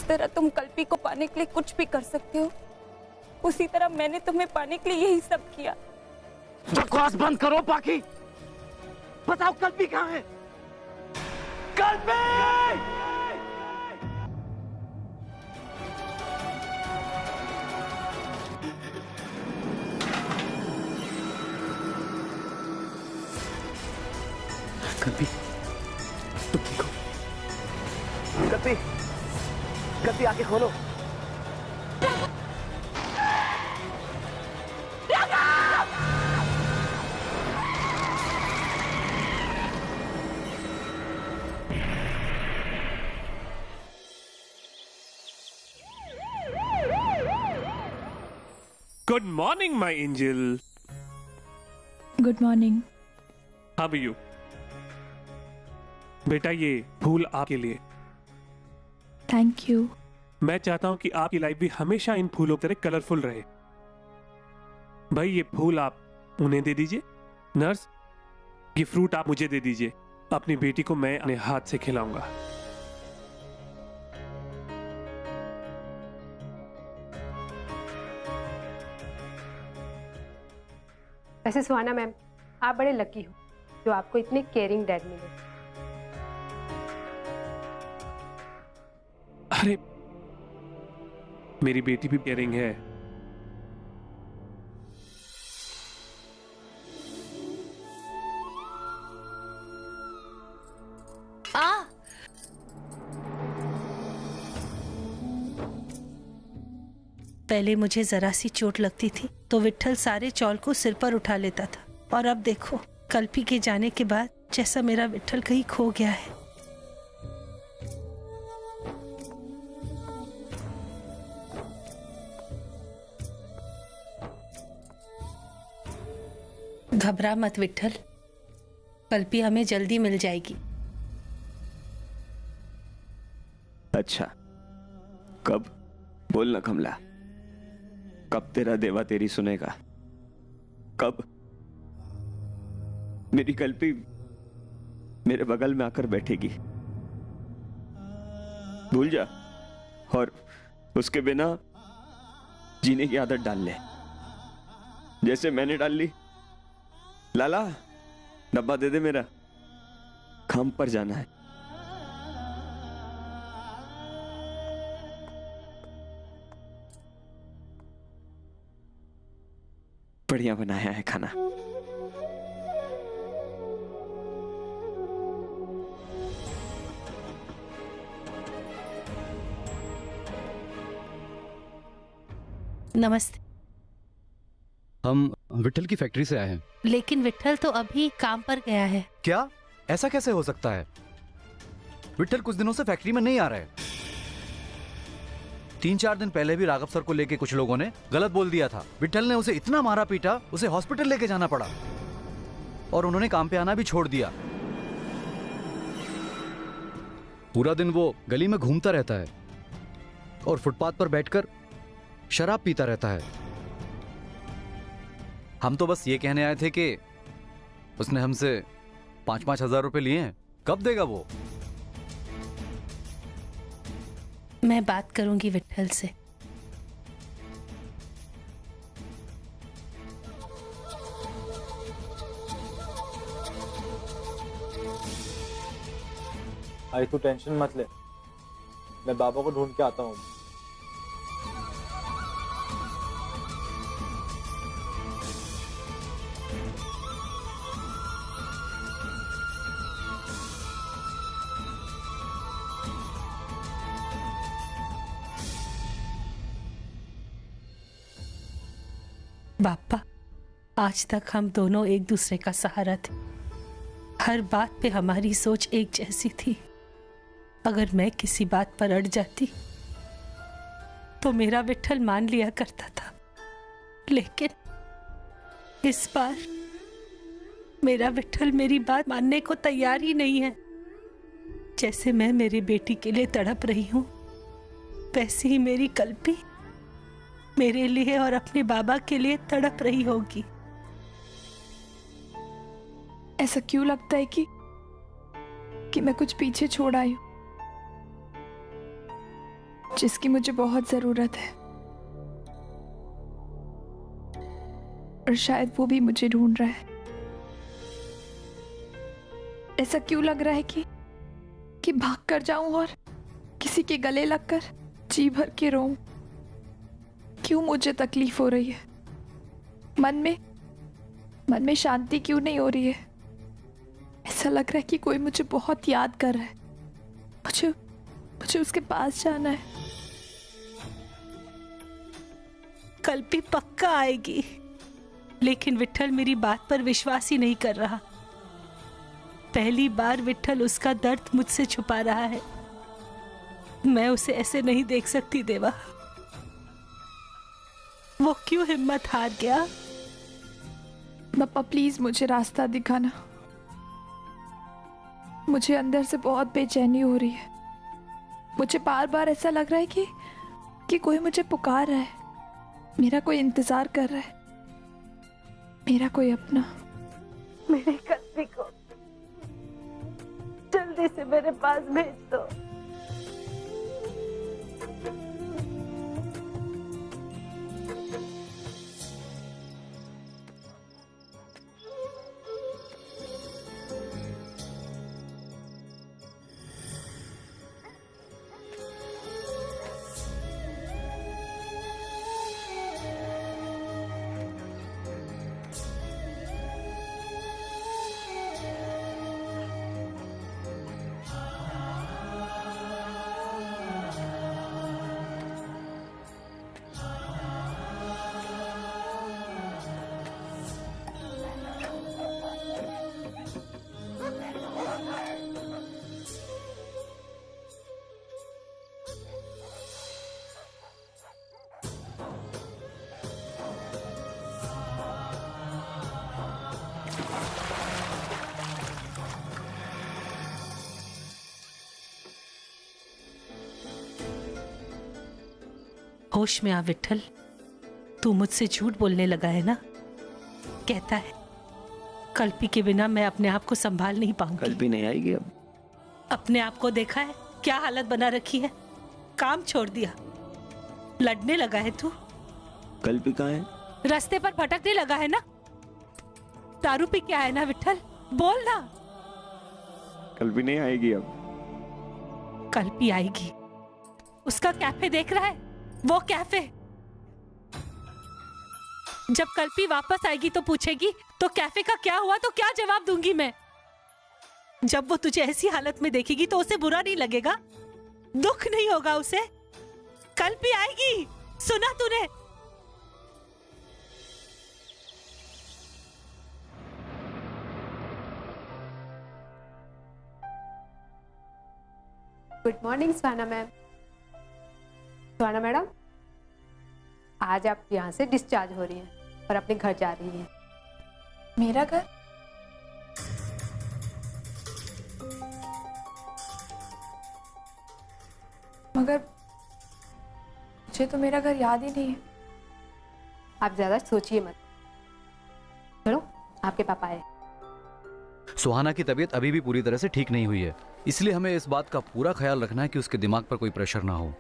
जिस तरह तुम कल्पी को पाने के लिए कुछ भी कर सकते हो, उसी तरह मैंने तुम्हें पाने के लिए यही सब किया। बकवास बंद करो पाखी। बताओ कल्पी कहाँ है? कल्पी! कल्पी, तुम ठीक हो? कल्पी, कल्पी आंखें खोलो। Good morning, my angel. Good morning. How are you? बेटा, ये फूल आपके लिए। Thank you. मैं चाहता हूं कि आपकी लाइफ भी हमेशा इन फूलों की तरह कलरफुल रहे। भाई, ये फूल आप उन्हें दे दीजिए। नर्स, ये फ्रूट आप मुझे दे दीजिए। अपनी बेटी को मैं अपने हाथ से खिलाऊंगा। वैसे सुहाना मैम, आप बड़े लकी हो जो आपको इतने केयरिंग डैड मिले। अरे, मेरी बेटी भी केयरिंग है। पहले मुझे जरा सी चोट लगती थी तो विट्ठल सारे चौल को सिर पर उठा लेता था, और अब देखो, कल्पी के जाने के बाद जैसा मेरा विट्ठल कहीं खो गया है। घबरा मत विट्ठल, कल्पी हमें जल्दी मिल जाएगी। अच्छा, कब? बोलना कमला, कब तेरा देवा तेरी सुनेगा? कब? मेरी कल्पी मेरे बगल में आकर बैठेगी। भूल जा और उसके बिना जीने की आदत डाल ले, जैसे मैंने डाल ली। लाला, डब्बा दे दे मेरा, काम पर जाना है। बढ़िया बनाया है खाना। नमस्ते। हम विट्ठल की फैक्ट्री से आए हैं। लेकिन विट्ठल तो अभी काम पर गया है। क्या? ऐसा कैसे हो सकता है? विट्ठल कुछ दिनों से फैक्ट्री में नहीं आ रहा है। 3-4 दिन पहले भी राघव सर को लेके कुछ लोगों ने गलत बोल दिया था। विट्ठल ने उसे इतना मारा पीटा, उसे हॉस्पिटल लेके जाना पड़ा, और उन्होंने काम पे आना भी छोड़ दिया। पूरा दिन वो गली में घूमता रहता है और फुटपाथ पर बैठकर शराब पीता रहता है। हम तो बस ये कहने आए थे कि उसने हमसे 5-5 हजार रुपए लिए हैं, कब देगा वो? मैं बात करूंगी विट्ठल से। आई तू टेंशन मत ले, मैं बाबा को ढूंढ के आता हूँ। बापा, आज तक हम दोनों एक दूसरे का सहारा थे। हर बात पे हमारी सोच एक जैसी थी। अगर मैं किसी बात पर अड़ जाती तो मेरा विट्ठल मान लिया करता था, लेकिन इस बार मेरा विट्ठल मेरी बात मानने को तैयार ही नहीं है। जैसे मैं मेरी बेटी के लिए तड़प रही हूं, वैसे ही मेरी कल्पी मेरे लिए और अपने बाबा के लिए तड़प रही होगी। ऐसा क्यों लगता है कि मैं कुछ पीछे छोड़ आई हूं? जिसकी मुझे बहुत जरूरत है, और शायद वो भी मुझे ढूंढ रहा है। ऐसा क्यों लग रहा है कि भाग कर जाऊं और किसी के गले लगकर जी भर के रोऊं? क्यों मुझे तकलीफ हो रही है? मन में शांति क्यों नहीं हो रही है? ऐसा लग रहा है कि कोई मुझे बहुत याद कर रहा है। मुझे उसके पास जाना है। कल भी पक्का आएगी, लेकिन विट्ठल मेरी बात पर विश्वास ही नहीं कर रहा। पहली बार विट्ठल उसका दर्द मुझसे छुपा रहा है। मैं उसे ऐसे नहीं देख सकती देवा। वो क्यों हिम्मत हार गया? पापा प्लीज मुझे रास्ता दिखाना। मुझे अंदर से बहुत बेचैनी हो रही है। मुझे बार बार ऐसा लग रहा है कि कोई मुझे पुकार रहा है, मेरा कोई इंतजार कर रहा है, मेरा कोई अपना। मेरे कल्पी को जल्दी से मेरे पास भेज दो। होश में आ विट्ठल, तू मुझसे झूठ बोलने लगा है ना? कहता है कल्पी के बिना मैं अपने आप को संभाल नहीं पाऊंगी। कल्पी नहीं आएगी अब। अपने आप को देखा है क्या हालत बना रखी है? काम छोड़ दिया, लड़ने लगा है तू। कल्पी कहाँ है? रास्ते पर भटकने लगा है ना? दारू पी के आया ना विट्ठल? बोल ना। कल्पी नहीं आएगी अब। कल्पी आएगी। उसका कैफे देख रहा है? वो कैफे। जब कल्पी वापस आएगी तो पूछेगी तो कैफे का क्या हुआ, तो क्या जवाब दूंगी मैं? जब वो तुझे ऐसी हालत में देखेगी तो उसे बुरा नहीं लगेगा? दुख नहीं होगा उसे? कल्पी आएगी, सुना तूने? Good morning sauna ma'am. Sauna madam, आज आप यहाँ से डिस्चार्ज हो रही हैं और अपने घर जा रही हैं। मेरा घर? मगर मुझे तो मेरा घर याद ही नहीं है। आप ज्यादा सोचिए मत। चलो, आपके पापा आए। सुहाना की तबीयत अभी भी पूरी तरह से ठीक नहीं हुई है, इसलिए हमें इस बात का पूरा ख्याल रखना है कि उसके दिमाग पर कोई प्रेशर ना हो।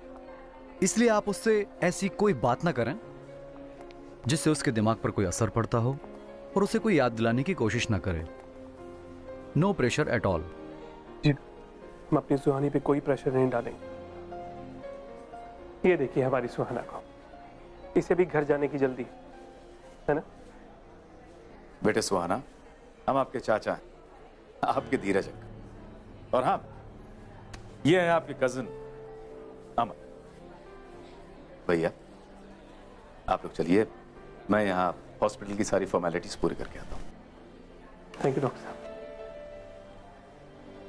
इसलिए आप उससे ऐसी कोई बात ना करें जिससे उसके दिमाग पर कोई असर पड़ता हो, और उसे कोई याद दिलाने की कोशिश ना करें। No pressure at all. जी, हम अपनी सुहानी पे कोई प्रेशर नहीं डालेंगे। ये देखिए हमारी सुहाना को, इसे भी घर जाने की जल्दी है ना? बेटे सुहाना, हम आपके चाचा हैं, आपके धीरज अंकल। और हाँ, ये है आपके कजिन अमन। भैया आप लोग चलिए, मैं यहाँ हॉस्पिटल की सारी फॉर्मेलिटीज पूरी करके आता हूँ। थैंक यू डॉक्टर साहब।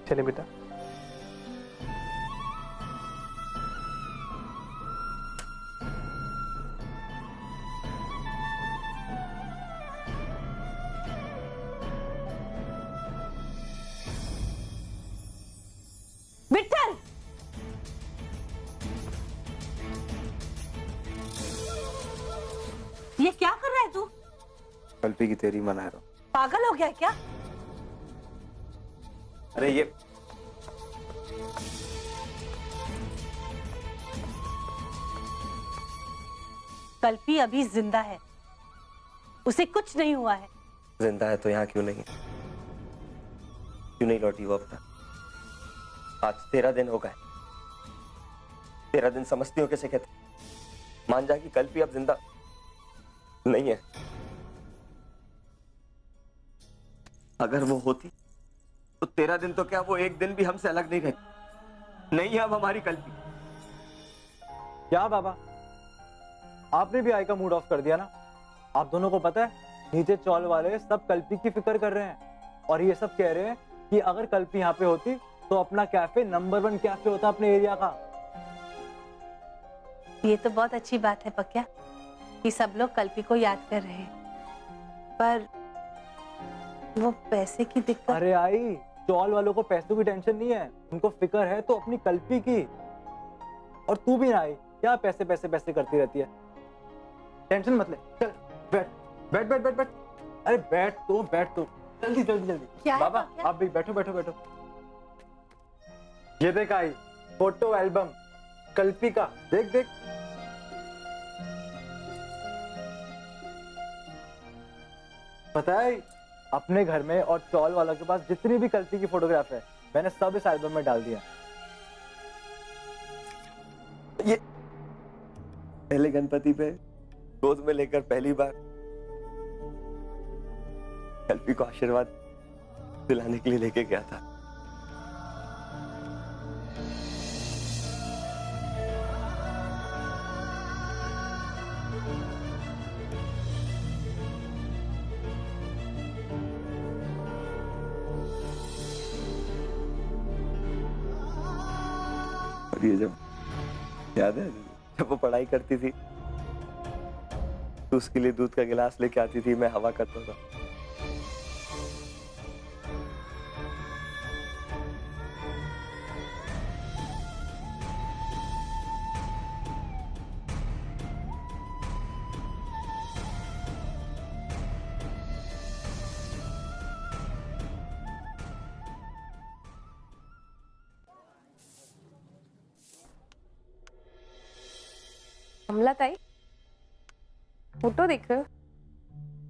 चलिए बेटा। विट्ठल, ये क्या कर रहा है तू? कल्पी की तेरी मना रहा हूं। पागल हो गया है क्या? अरे ये कल्पी अभी जिंदा है, उसे कुछ नहीं हुआ है। जिंदा है तो यहाँ क्यों नहीं है? क्यों नहीं लौटी वो अपना? आज 13 दिन हो गए। 13 दिन समझती हो कैसे कहते? मान जा कि कल्पी अब जिंदा नहीं है। अगर वो होती तो 13 दिन तो क्या, वो एक दिन भी हमसे अलग नहीं रहती। नहीं है अब हमारी कल्पी। क्या बाबा, आपने भी आई का मूड ऑफ कर दिया ना? आप दोनों को पता है नीचे चौल वाले सब कल्पी की फिक्र कर रहे हैं और ये सब कह रहे हैं कि अगर कल्पी यहाँ पे होती तो अपना कैफे नंबर 1 कैफे होता अपने एरिया का। ये तो बहुत अच्छी बात है पक्या कि सब लोग कल्पी को याद कर रहे हैं, पर वो पैसे की दिक्कत। अरे आई, चौल वालों को पैसों की टेंशन नहीं है, उनको फिक्र है तो अपनी कल्पी की। और तू भी ना आई, क्या पैसे पैसे पैसे करती रहती है? टेंशन मत ले, चल बैठ बैठ बैठ बैठ बैठ। अरे बैठ तो जल्दी जल्दी जल्दी। क्या बाबा है? आप भी बैठो बैठो बैठो। ये देख आई फोटो एल्बम कल्पी का, देख देख। पता है अपने घर में और चौल वालों के पास जितनी भी कल्पी की फोटोग्राफ है मैंने सब इस एल्बम में डाल दिया। ये पहले गणपति पे गोद में लेकर पहली बार कल्पी को आशीर्वाद दिलाने के लिए लेके गया था। और ये जब याद है जब वो पढ़ाई करती थी तो उसके लिए दूध का गिलास लेके आती थी, मैं हवा करता था। कमला ताई, फोटो देख रहे हो?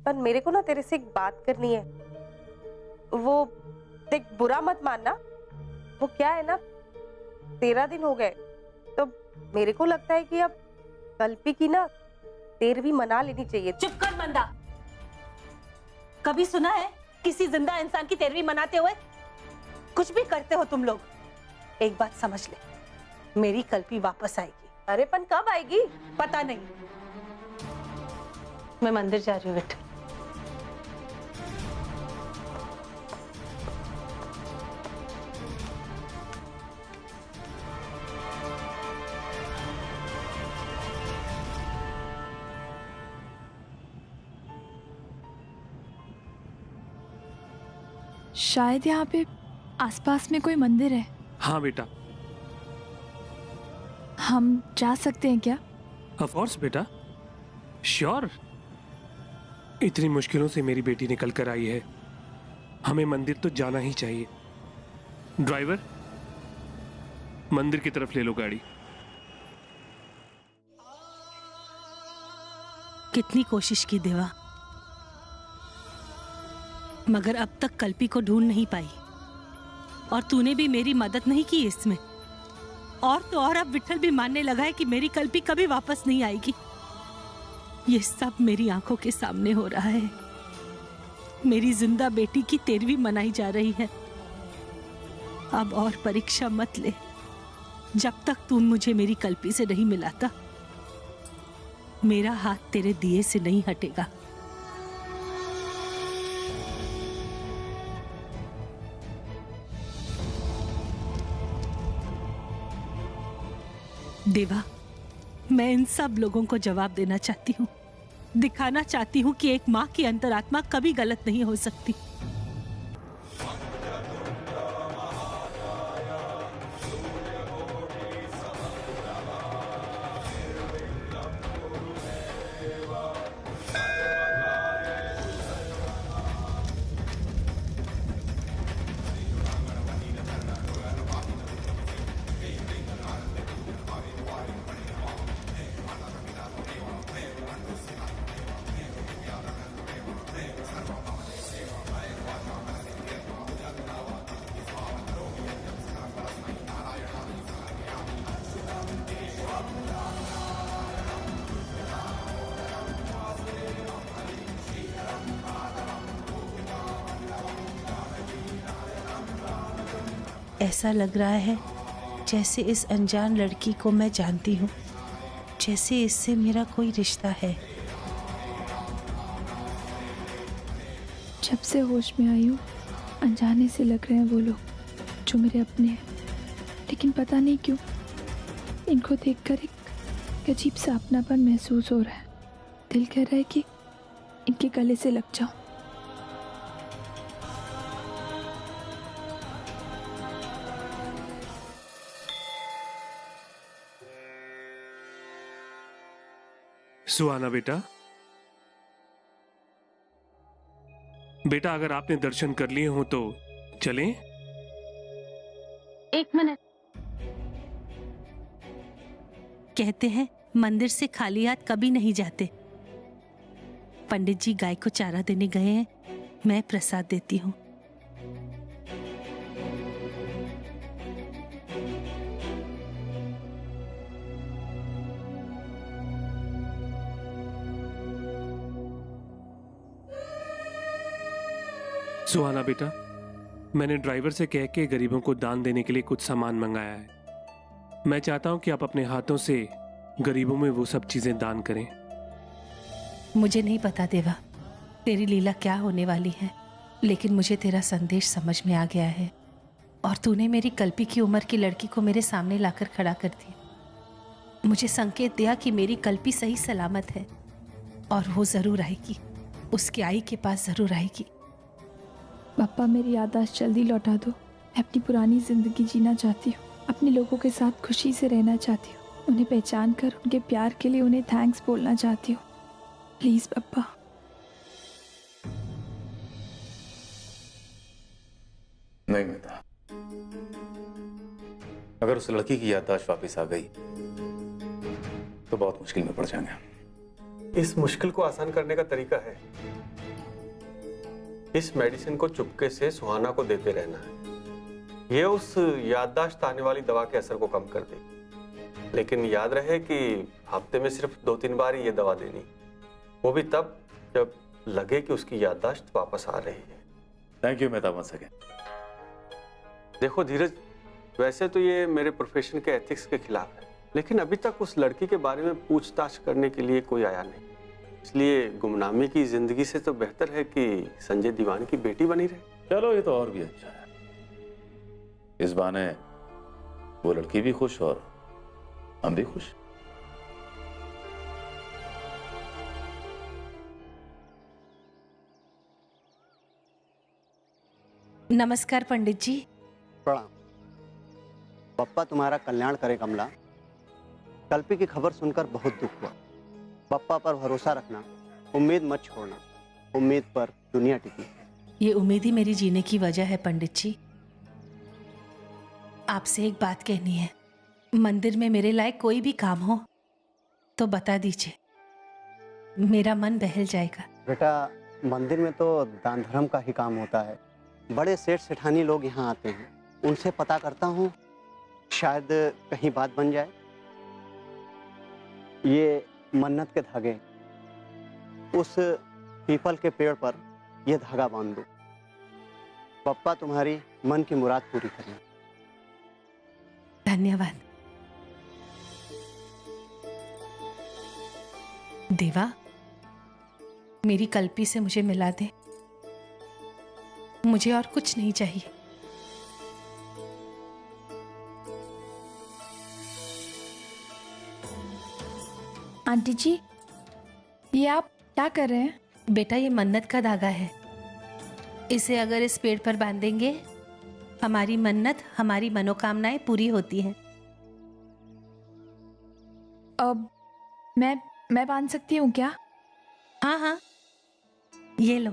पर मेरे को ना तेरे से एक बात करनी है। वो देख, बुरा मत मानना, वो क्या है ना 13 दिन हो गए तो मेरे को लगता है कि अब कल्पी की ना 13वीं मना लेनी चाहिए। चुप कर मंदा, कभी सुना है किसी जिंदा इंसान की 13वीं मनाते हुए? कुछ भी करते हो तुम लोग। एक बात समझ ले, मेरी कल्पी वापस आएगी। अरे पन कब आएगी? पता नहीं, मैं मंदिर जा रही हूँ बेटा। शायद यहाँ पे आसपास में कोई मंदिर है। हाँ बेटा। हम जा सकते हैं क्या? ऑफ कोर्स बेटा, श्योर। इतनी मुश्किलों से मेरी बेटी निकल कर आई है, हमें मंदिर तो जाना ही चाहिए। ड्राइवर, मंदिर की तरफ ले लो गाड़ी। कितनी कोशिश की देवा, मगर अब तक कल्पी को ढूंढ नहीं पाई। और तूने भी मेरी मदद नहीं की इसमें। और तो और अब विठल भी मानने लगा है कि मेरी कल्पी कभी वापस नहीं आएगी। ये सब मेरी आंखों के सामने हो रहा है। मेरी जिंदा बेटी की 13वीं मनाई जा रही है। अब और परीक्षा मत ले। जब तक तू मुझे मेरी कल्पी से नहीं मिलाता, मेरा हाथ तेरे दिए से नहीं हटेगा। देवा, मैं इन सब लोगों को जवाब देना चाहती हूँ, दिखाना चाहती हूँ कि एक माँ की अंतरात्मा कभी गलत नहीं हो सकती। ऐसा लग रहा है जैसे इस अनजान लड़की को मैं जानती हूँ, जैसे इससे मेरा कोई रिश्ता है। जब से होश में आई हूँ अनजाने से लग रहे हैं वो लोग जो मेरे अपने हैं, लेकिन पता नहीं क्यों इनको देखकर एक अजीब सा अपनापन महसूस हो रहा है। दिल कह रहा है कि इनके गले से लग जाऊं। सुहाना बेटा, बेटा अगर आपने दर्शन कर लिए हो तो चलें? एक मिनट। कहते हैं मंदिर से खाली हाथ कभी नहीं जाते। पंडित जी गाय को चारा देने गए हैं, मैं प्रसाद देती हूँ। सुहाना बेटा, मैंने ड्राइवर से कह के गरीबों को दान देने के लिए कुछ सामान मंगाया है। मैं चाहता हूं कि आप अपने हाथों से गरीबों में वो सब चीजें दान करें। मुझे नहीं पता देवा तेरी लीला क्या होने वाली है, लेकिन मुझे तेरा संदेश समझ में आ गया है और तूने मेरी कल्पी की उम्र की लड़की को मेरे सामने लाकर खड़ा कर दिया। मुझे संकेत दिया कि मेरी कल्पी सही सलामत है और वो जरूर आएगी, उसकी आई के पास जरूर आएगी। पापा मेरी याददाश्त जल्दी लौटा दो। मैं अपनी पुरानी जिंदगी जीना चाहती हूँ, अपने लोगों के साथ खुशी से रहना चाहती हूँ, उन्हें पहचान कर उनके प्यार के लिए उन्हें थैंक्स बोलना चाहती हूँ। प्लीज पापा। नहीं बेटा, अगर उस लड़की की याददाश्त वापस आ गई तो बहुत मुश्किल में पड़ जाएंगे। इस मुश्किल को आसान करने का तरीका है, इस मेडिसिन को चुपके से सुहाना को देते रहना है। यह उस याददाश्त आने वाली दवा के असर को कम कर देगी, लेकिन याद रहे कि हफ्ते में सिर्फ 2-3 बार ही ये दवा देनी, वो भी तब जब लगे कि उसकी याददाश्त वापस आ रही है। Thank you Mehta once again. देखो धीरज, वैसे तो ये मेरे प्रोफेशन के एथिक्स के खिलाफ है, लेकिन अभी तक उस लड़की के बारे में पूछताछ करने के लिए कोई आया नहीं, इसलिए गुमनामी की जिंदगी से तो बेहतर है कि संजय दीवान की बेटी बनी रहे। चलो ये तो और भी अच्छा है, इस बहाने वो लड़की भी खुश और हम भी खुश। नमस्कार पंडित जी। प्रणाम। पप्पा तुम्हारा कल्याण करे कमला। कल्पी की खबर सुनकर बहुत दुख हुआ। पप्पा पर भरोसा रखना, उम्मीद मत छोड़ना, उम्मीद पर दुनिया टिकी। ये उम्मीद ही मेरी जीने की वजह है पंडित जी। आपसे एक बात कहनी है, मंदिर में मेरे लायक कोई भी काम हो तो बता दीजिए, मेरा मन बहल जाएगा। बेटा, मंदिर में तो दान धर्म का ही काम होता है। बड़े सेठ सेठानी लोग यहाँ आते हैं, उनसे पता करता हूँ, शायद कहीं बात बन जाए। ये मन्नत के धागे, उस पीपल के पेड़ पर यह धागा बांध दो। पप्पा तुम्हारी मन की मुराद पूरी करें। धन्यवाद। देवा, मेरी कल्पी से मुझे मिला दे, मुझे और कुछ नहीं चाहिए। आंटी जी, ये आप क्या कर रहे हैं? बेटा, ये मन्नत का धागा है, इसे अगर इस पेड़ पर बांधेंगे हमारी मन्नत, हमारी मनोकामनाएं पूरी होती हैं। अब मैं बांध सकती हूँ क्या? हाँ हाँ, ये लो।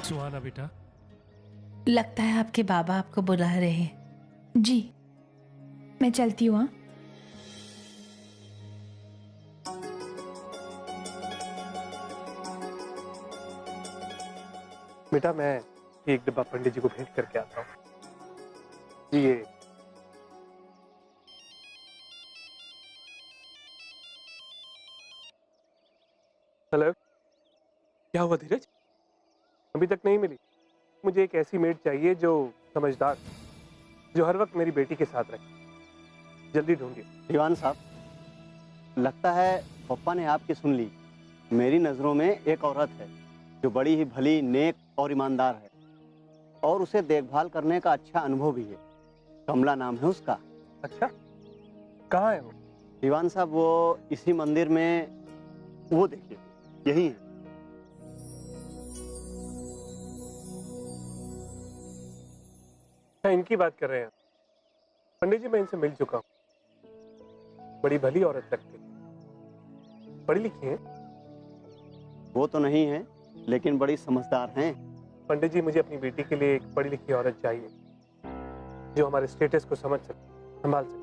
सुहाना बेटा, लगता है आपके बाबा आपको बुला रहे हैं। जी, मैं चलती हूँ। बेटा, मैं एक डिब्बा पंडित जी को भेंट करके आता हूँ। ये हेलो, क्या हुआ धीरज? अभी तक नहीं मिली? मुझे एक ऐसी मेड चाहिए जो समझदार, जो हर वक्त मेरी बेटी के साथ रहे। जल्दी ढूंढिए। दीवान साहब, लगता है पप्पा ने आपकी सुन ली। मेरी नज़रों में एक औरत है जो बड़ी ही भली, नेक और ईमानदार है, और उसे देखभाल करने का अच्छा अनुभव भी है। कमला नाम है उसका। अच्छा, कहाँ है वो? दीवान साहब, वो इसी मंदिर में, वो देखिए, यही है। क्या इनकी बात कर रहे हैं? पंडित जी, मैं इनसे मिल चुका हूँ। बड़ी भली औरत लगती है, पढ़ी लिखी है। वो तो नहीं है, लेकिन बड़ी समझदार हैं। पंडित जी, मुझे अपनी बेटी के लिए एक पढ़ी लिखी औरत चाहिए जो हमारे स्टेटस को समझ सके, संभाल सके।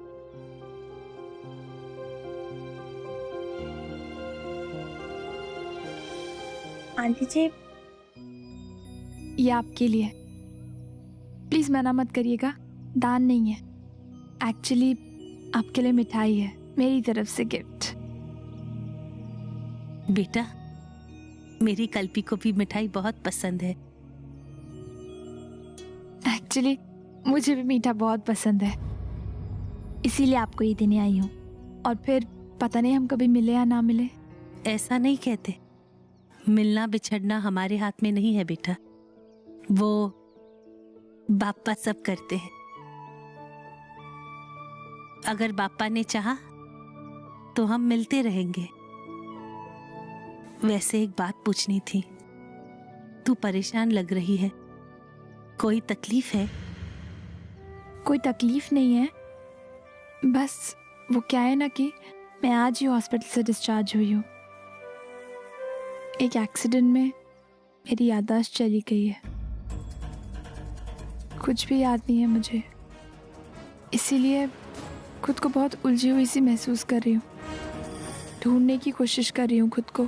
आंटी जी, ये आपके लिए। प्लीज मना मत करिएगा, दान नहीं है, एक्चुअली आपके लिए मिठाई है, मेरी तरफ से गिफ्ट। बेटा, मेरी कल्पी को भी मिठाई बहुत पसंद है। एक्चुअली मुझे भी मीठा बहुत पसंद है, इसीलिए आपको ये देने आई हूँ। और फिर पता नहीं हम कभी मिले या ना मिले। ऐसा नहीं कहते, मिलना बिछड़ना हमारे हाथ में नहीं है बेटा, वो बाप्पा सब करते हैं। अगर बाप्पा ने चाहा तो हम मिलते रहेंगे। वैसे एक बात पूछनी थी, तू परेशान लग रही है, कोई तकलीफ है? कोई तकलीफ नहीं है, बस वो क्या है ना कि मैं आज ही हॉस्पिटल से डिस्चार्ज हुई हूँ। एक एक्सीडेंट में मेरी याददाश्त चली गई है, कुछ भी याद नहीं है मुझे, इसीलिए खुद को बहुत उलझी हुई सी महसूस कर रही हूँ। ढूंढने की कोशिश कर रही हूँ खुद को,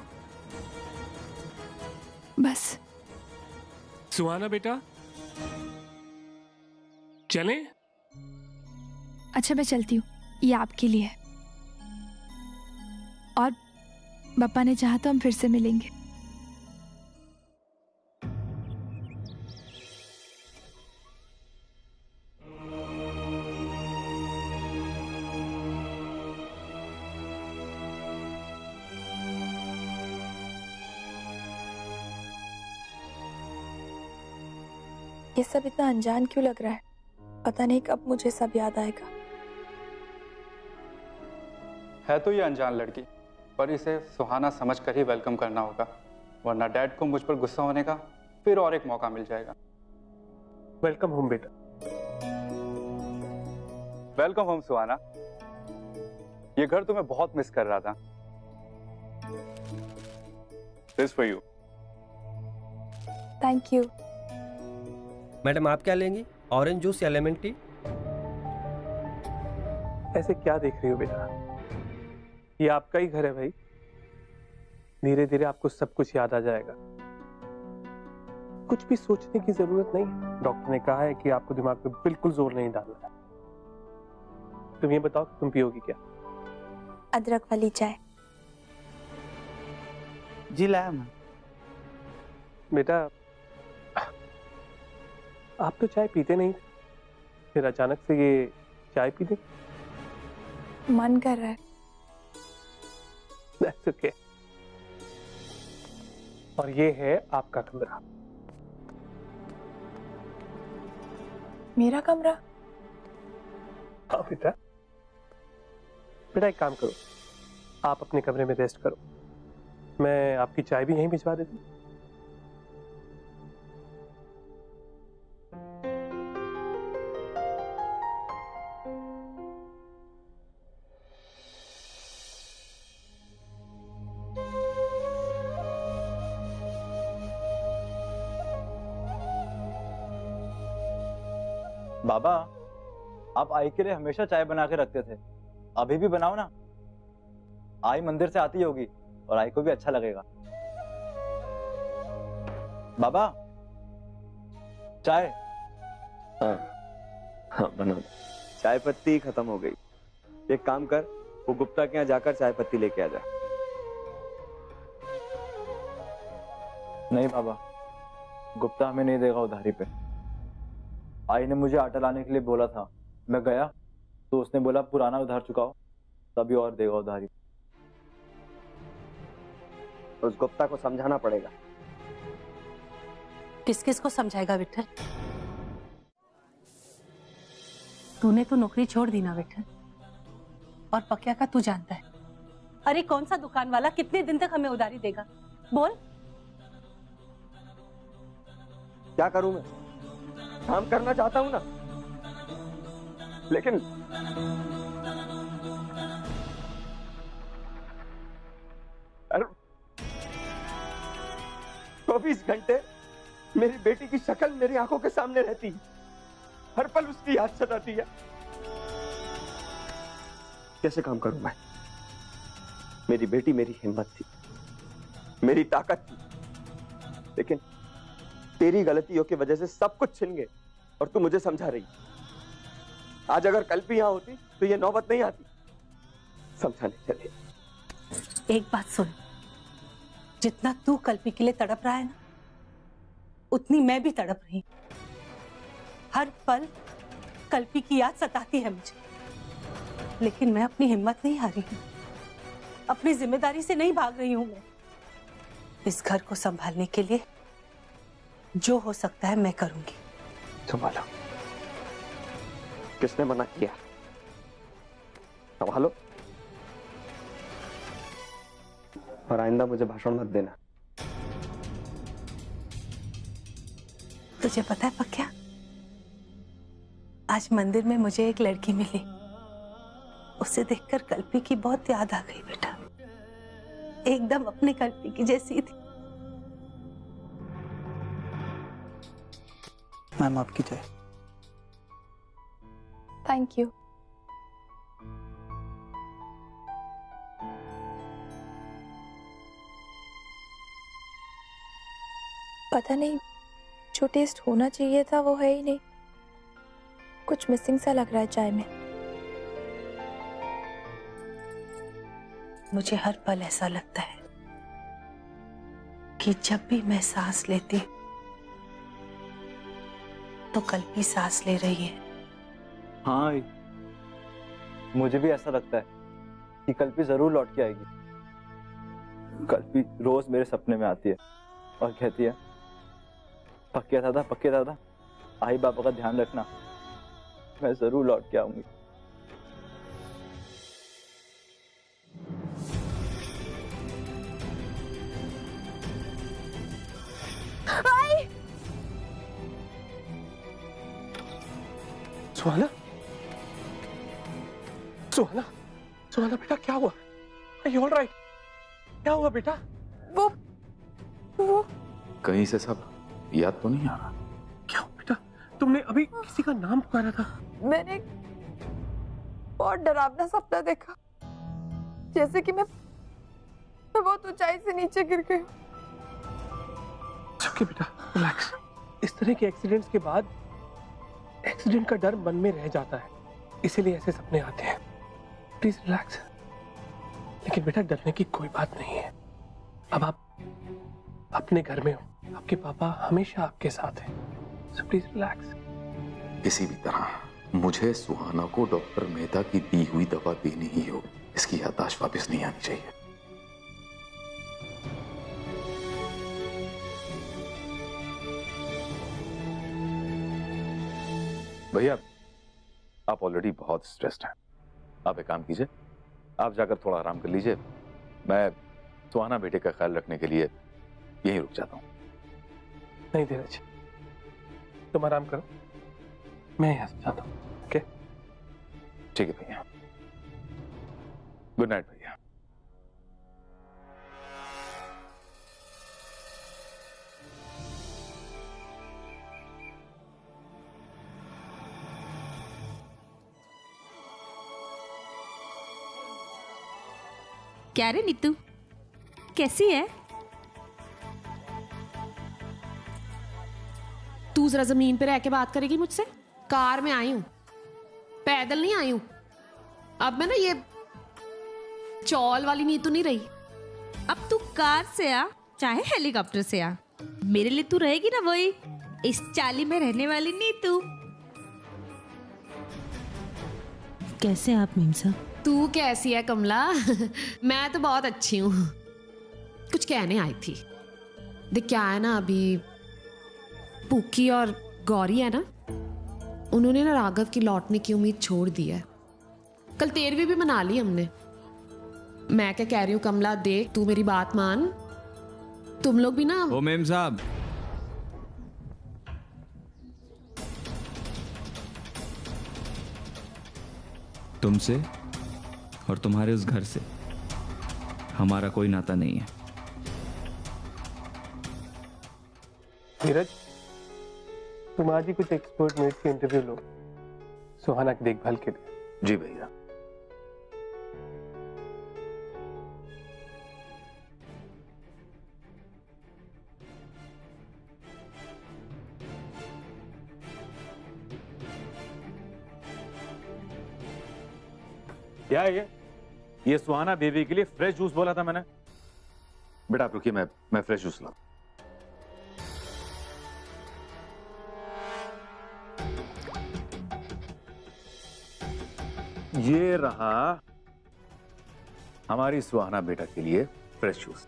बस। सुहाना बेटा, चलें? अच्छा, मैं चलती हूँ, ये आपके लिए है। और पापा ने चाहा तो हम फिर से मिलेंगे। ये सब इतना अनजान क्यों लग रहा है? पता नहीं कब मुझे सब याद आएगा। है तो ये अनजान लड़की, पर इसे सुहाना समझकर ही वेलकम करना होगा, वरना डैड को मुझ पर गुस्सा होने का फिर और एक मौका मिल जाएगा। वेलकम होम बेटा। वेलकम होम सुहाना। ये घर तुम्हें बहुत मिस कर रहा था। This for you. Thank you. Madam, आप क्या लेंगी, ऑरेंज जूस या लेमन टी? ऐसे क्या देख रही हो बेटा, ये आपका ही घर है भाई। धीरे धीरे आपको सब कुछ याद आ जाएगा, कुछ भी सोचने की जरूरत नहीं है। डॉक्टर ने कहा है कि आपको दिमाग पे बिल्कुल जोर नहीं डालना है। तुम ये बताओ, तुम पियोगी क्या? अदरक वाली चाय। जी लाया मैं। बेटा, आप तो चाय पीते नहीं थे, फिर अचानक से ये चाय पी ली? मन कर रहा है। That's okay. और ये है आपका कमरा। मेरा कमरा? हाँ बेटा। बेटा एक काम करो, आप अपने कमरे में रेस्ट करो, मैं आपकी चाय भी यहीं भिजवा देता हूँ। बाबा, आप आई के लिए हमेशा चाय बना के रखते थे, अभी भी बनाओ ना। आई मंदिर से आती होगी और आई को भी अच्छा लगेगा। बाबा, चाय। हाँ हाँ बना दो। चाय पत्ती खत्म हो गई। एक काम कर, वो गुप्ता के यहाँ जाकर चाय पत्ती लेके आ जा। नहीं बाबा, गुप्ता हमें नहीं देगा उधारी पे। आई ने मुझे आटा लाने के लिए बोला था, मैं गया तो उसने बोला पुराना उधार चुकाओ तभी और देगा उधारी। उस गुप्ता को समझाना पड़ेगा। किस किस को समझाएगा विठल? तूने तो नौकरी छोड़ दी ना विठल, और पक्या का तू जानता है। अरे कौन सा दुकान वाला कितने दिन तक हमें उधारी देगा? बोल। क्या करूं मैं? काम करना चाहता हूं ना, लेकिन अरे 24 घंटे मेरी बेटी की शक्ल मेरी आंखों के सामने रहती है, हर पल उसकी याद सताती है। कैसे काम करूं मैं? मेरी बेटी मेरी हिम्मत थी, मेरी ताकत थी, लेकिन तेरी गलतियों की वजह से सब कुछ छिन गए और तू मुझे समझा रही। आज अगर कल भी यहां होती तो ये नौबत नहीं आती। समझाने चले। एक बात सुन, जितना तू कल्पी के लिए तड़प रहा है ना, उतनी मैं भी तड़प रही हूं। हर पल कल्पी की याद सताती है मुझे, लेकिन मैं अपनी हिम्मत नहीं हारी हूं, अपनी जिम्मेदारी से नहीं भाग रही हूं। मैं इस घर को संभालने के लिए जो हो सकता है मैं करूंगी। संभालो। किसने मना किया? संभालो, और आइंदा मुझे भाषण मत देना। तुझे पता है पक्या, आज मंदिर में मुझे एक लड़की मिली, उसे देखकर कल्पी की बहुत याद आ गई बेटा। एकदम अपने कल्पी की जैसी थी। मैम आपकी चाय। Thank you. पता नहीं, जो टेस्ट होना चाहिए था वो है ही नहीं। कुछ मिसिंग सा लग रहा है चाय में। मुझे हर पल ऐसा लगता है कि जब भी मैं सांस लेती हूँ तो कल्पी सांस ले रही है। हाँ, मुझे भी ऐसा लगता है कि कल्पी जरूर लौट के आएगी। कल्पी रोज मेरे सपने में आती है और कहती है, पक्के दादा आई बाबा का ध्यान रखना, मैं जरूर लौट के आऊंगी। सुहाना, सुहाना, सुहाना बेटा क्या हुआ? Are you all right? क्या हुआ बेटा? वो कहीं से सब याद तो नहीं आ रहा? क्या हुआ बेटा? तुमने अभी किसी का नाम पुकारा था। मैंने बहुत डरावना सपना देखा, जैसे कि मैं बहुत ऊंचाई से नीचे गिर गई। ओके बेटा, रिलैक्स। इस तरह के एक्सीडेंट्स के बाद एक्सीडेंट का डर मन में रह जाता है, इसीलिए ऐसे सपने आते हैं। Please relax. लेकिन बेटा डरने की कोई बात नहीं है। अब आप अपने घर में हो, आपके पापा हमेशा आपके साथ हैं, सो प्लीज रिलैक्स। किसी भी तरह मुझे सुहाना को डॉक्टर मेहता की दी हुई दवा देनी ही होगी। इसकी याददाश्त वापस नहीं आनी चाहिए। भैया, आप ऑलरेडी बहुत स्ट्रेस्ड हैं। आप एक काम कीजिए, आप जाकर थोड़ा आराम कर लीजिए। मैं सुहाना बेटे का ख्याल रखने के लिए यहीं रुक जाता हूँ। नहीं धीरज, तुम आराम करो, मैं यहाँ से जाता हूँ। ओके? ठीक है भैया। गुड नाइट भैया। क्या रे नीतू, कैसी है? तू जरा जमीन पे रह के बात करेगी मुझसे? कार में आई हूँ, पैदल नहीं आई हूँ। अब मैं ना ये चौल वाली नीतू नहीं रही। अब तू कार से आ चाहे हेलीकॉप्टर से आ, मेरे लिए तू रहेगी ना वही इस चाली में रहने वाली नीतू। कैसे आप मीम साहब? तू कैसी है कमला? मैं तो बहुत अच्छी हूँ। कुछ कहने आई थी। देख क्या है ना, अभी पूकी और गौरी है ना, उन्होंने ना राघव की लौटने की उम्मीद छोड़ दी है। कल 13वीं भी मना ली हमने। मैं क्या कह रही हूँ कमला, देख तू मेरी बात मान, तुम लोग भी ना। ओ मेम साहब, तुमसे और तुम्हारे उस घर से हमारा कोई नाता नहीं है। नीरज, तुम आज ही कुछ एक्सपर्ट मेट की इंटरव्यू लो सुहाना की देखभाल के लिए। जी भैया। क्या है ये सुहाना बेबी के लिए फ्रेश जूस बोला था मैंने। बेटा आप रुकिए, मैं फ्रेश जूस लाऊं। ये रहा हमारी सुहाना बेटा के लिए फ्रेश जूस।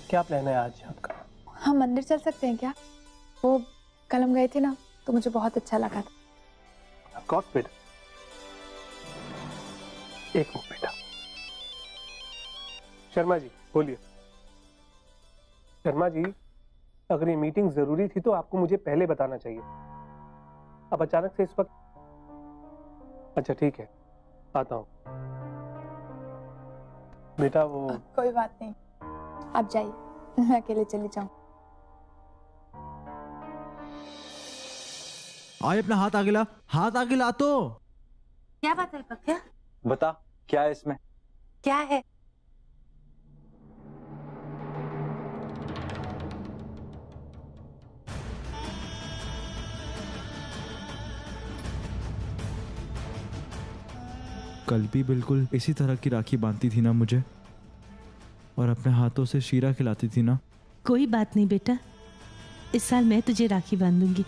क्या प्लान है आज आपका? हम मंदिर चल सकते हैं क्या? वो कल हम गए थे ना, तो मुझे बहुत अच्छा लगा था। ऑफ कोर्स बेटा। एक मिनट बेटा। शर्मा जी बोलिए। शर्मा जी, अगर ये मीटिंग जरूरी थी तो आपको मुझे पहले बताना चाहिए। अब अचानक से इस वक्त। अच्छा ठीक है, आता हूं। बेटा वो कोई बात नहीं, आप जाइए, मैं अकेले चली जाऊं। आए अपना हाथ आगे ला, हाथ आगे ला। तो क्या बात है पक्या? बता क्या है इसमें? क्या है? कल भी बिल्कुल इसी तरह की राखी बांधती थी ना मुझे, और अपने हाथों से शीरा खिलाती थी ना। कोई बात नहीं बेटा, इस साल मैं तुझे राखी बांधूंगी।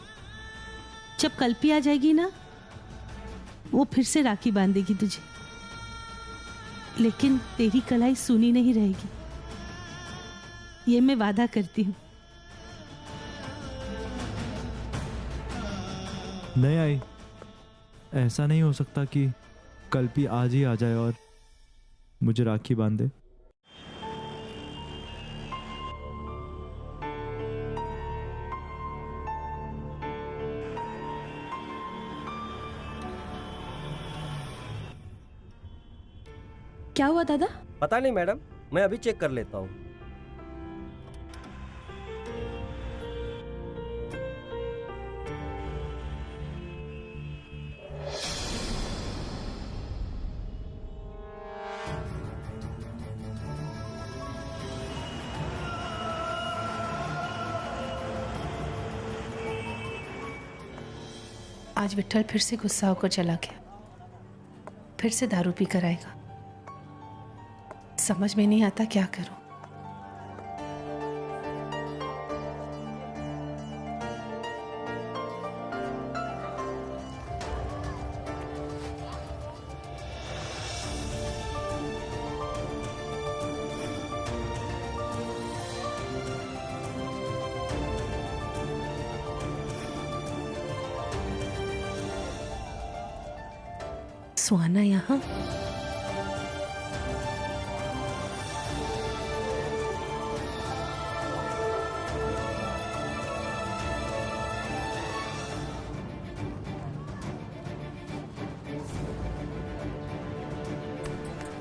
जब कल्पी आ जाएगी ना, वो फिर से राखी बांधेगी तुझे, लेकिन तेरी कलाई सूनी नहीं रहेगी, ये मैं वादा करती हूँ। नहीं आई, ऐसा नहीं हो सकता कि कल्पी आज ही आ जाए और मुझे राखी बांधे। क्या हुआ दादा? पता नहीं मैडम, मैं अभी चेक कर लेता हूँ। आज विट्ठल फिर से गुस्सा होकर चला गया, फिर से दारू पी कर आएगा। समझ में नहीं आता क्या करूं। सुहाना यहाँ?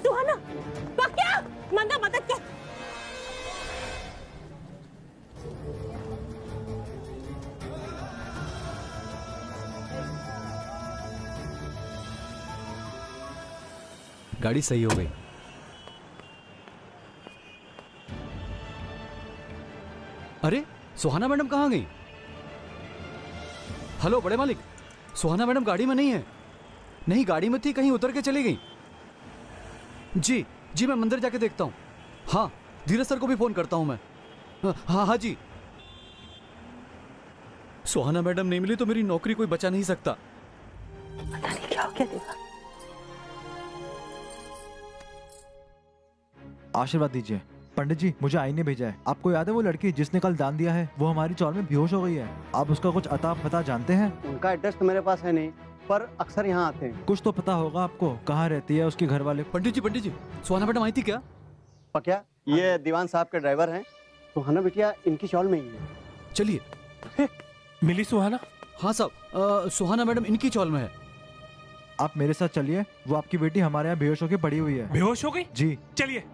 सुहाना, पक्या, मंदा मदद कर। गाड़ी सही हो गई। अरे सुहाना मैडम कहाँ गई? हेलो बड़े मालिक, सुहाना मैडम गाड़ी में नहीं है। नहीं, गाड़ी में थी, कहीं उतर के चली गई। जी जी, मैं मंदिर जाके देखता हूँ। हाँ, धीरज सर को भी फोन करता हूँ मैं। हाँ हाँ जी। सुहाना मैडम नहीं मिली तो मेरी नौकरी कोई बचा नहीं सकता। पता नहीं क्या हो गया देवा। आशीर्वाद दीजिए। पंडित जी, मुझे आई ने भेजा है। आपको याद है वो लड़की जिसने कल दान दिया है? वो हमारी चौल में बेहोश हो गई है। आप उसका कुछ अता पता जानते हैं? उनका एड्रेस तो मेरे पास है नहीं, पर अक्सर यहाँ आते हैं। कुछ तो पता होगा आपको, कहाँ रहती है, उसके घर वाले? पंडित जी, सुहाना मैडम आई थी क्या? पक्या, ये दीवान साहब के ड्राइवर हैं। सुहाना बिटिया इनकी चौल में ही है। चलिए। मिली सुहाना? हाँ साहब, सुहाना मैडम इनकी चौल में है। आप मेरे साथ चलिए, वो आपकी बेटी हमारे यहाँ बेहोश होकर पड़ी हुई है। बेहोश हो गई? जी चलिए।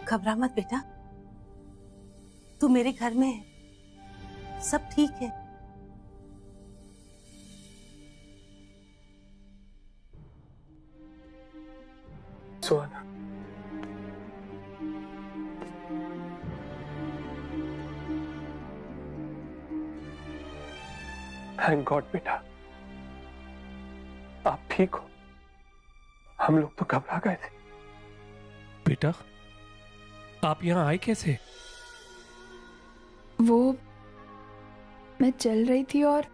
घबरा मत बेटा, तू मेरे घर में है, सब ठीक है। सुहाना, थैंक गॉड बेटा, आप ठीक हो। हम लोग तो घबरा गए थे। बेटा, आप यहाँ आए कैसे? वो मैं चल रही थी और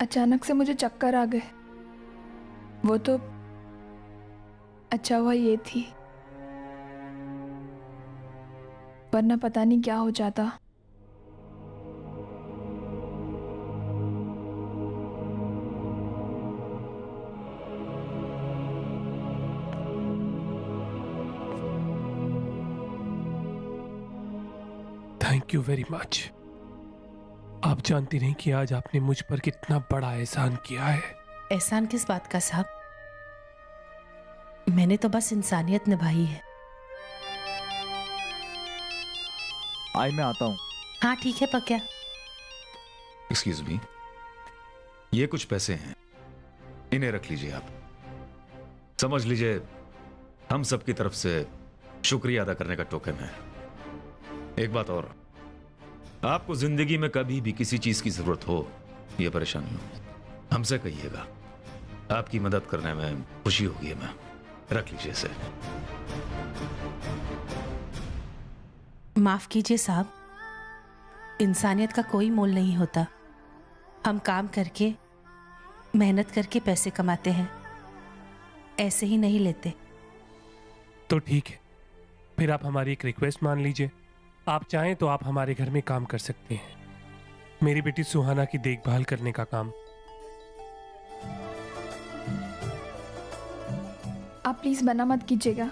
अचानक से मुझे चक्कर आ गए। वो तो अच्छा हुआ ये थी, वरना पता नहीं क्या हो जाता। Thank you very much. आप जानती नहीं कि आज आपने मुझ पर कितना बड़ा एहसान किया है। एहसान किस बात का साहब? मैंने तो बस इंसानियत निभाई है। आई मैं आता हूँ। हाँ ठीक है पक्या। एक्सक्यूज मी, ये कुछ पैसे हैं, इन्हें रख लीजिए आप। समझ लीजिए हम सबकी तरफ से शुक्रिया अदा करने का टोकन है। एक बात और, आपको जिंदगी में कभी भी किसी चीज की जरूरत हो या परेशानी हो, हमसे कहिएगा, आपकी मदद करने में खुशी होगी हमें। रख लीजिए इसे। माफ कीजिए साहब, इंसानियत का कोई मोल नहीं होता। हम काम करके, मेहनत करके पैसे कमाते हैं, ऐसे ही नहीं लेते। तो ठीक है, फिर आप हमारी एक रिक्वेस्ट मान लीजिए। आप चाहें तो आप हमारे घर में काम कर सकते हैं, मेरी बेटी सुहाना की देखभाल करने का काम। आप प्लीज मना मत कीजिएगा।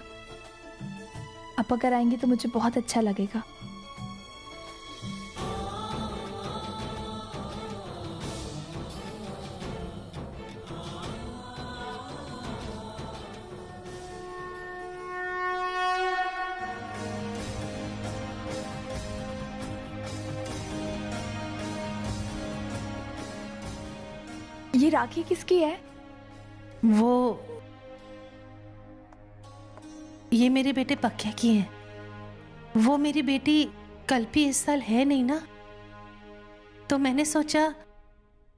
आप अगर आएंगे तो मुझे बहुत अच्छा लगेगा। ये राखी किसकी है? वो ये मेरे बेटे पक्या की है। वो मेरी बेटी कल्पी इस साल है नहीं ना, तो मैंने सोचा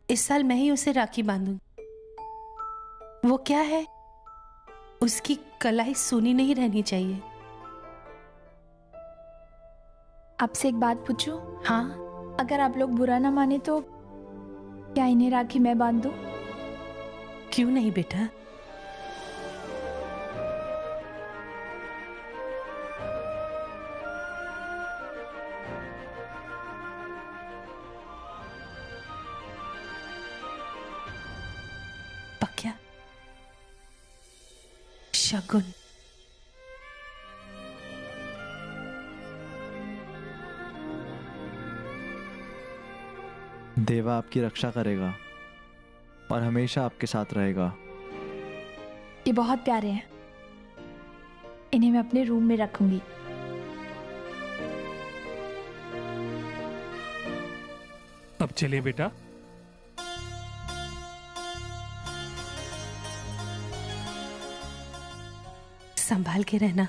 इस साल मैं ही उसे राखी बांधूंगी। वो क्या है, उसकी कलाई सूनी नहीं रहनी चाहिए। आपसे एक बात पूछूं? हाँ। अगर आप लोग बुरा ना माने तो क्या इन्हें राखी मैं बांध दूं? क्यों नहीं बेटा, पक्या शगुन। देवा आपकी रक्षा करेगा और हमेशा आपके साथ रहेगा। ये बहुत प्यारे हैं, इन्हें मैं अपने रूम में रखूंगी। अब चले बेटा, संभाल के रहना।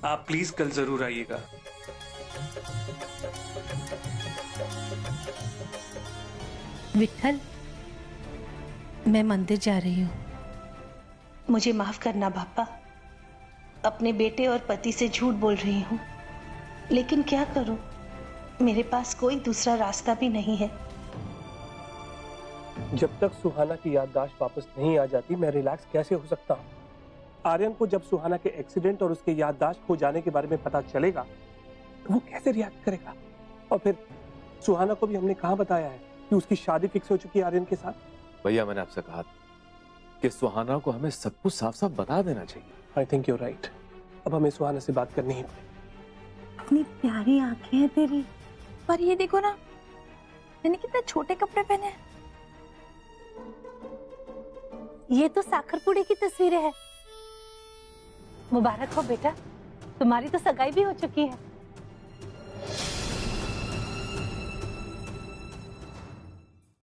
आप प्लीज कल जरूर आइएगा। विठल, मैं मंदिर जा रही हूँ। मुझे माफ करना बापा, अपने बेटे और पति से झूठ बोल रही हूँ, लेकिन क्या करूँ, मेरे पास कोई दूसरा रास्ता भी नहीं है। जब तक सुहाना की याददाश्त वापस नहीं आ जाती मैं रिलैक्स कैसे हो सकता हूँ? आर्यन को जब सुहाना के एक्सीडेंट और उसके याददाश्त खो जाने के बारे में पता चलेगा तो वो कैसे रिएक्ट करेगा? और फिर सुहाना को भी हमने कहाँ बताया है कि उसकी शादी फिक्स हो चुकी है आर्यन के साथ? भैया मैंने आपसे कहा कि सुहाना को हमें सब कुछ साफ साफ बता देना चाहिए। I think you right. अब हमें सुहाना से बात करनी ही पड़ेगी। इतनी प्यारी आंखें हैं तेरी, पर ये देखो ना, मैंने कितने छोटे कपड़े पहने हैं। ये तो साखरपुड़े की तस्वीरें हैं। मुबारक हो बेटा, तुम्हारी तो सगाई भी हो चुकी है।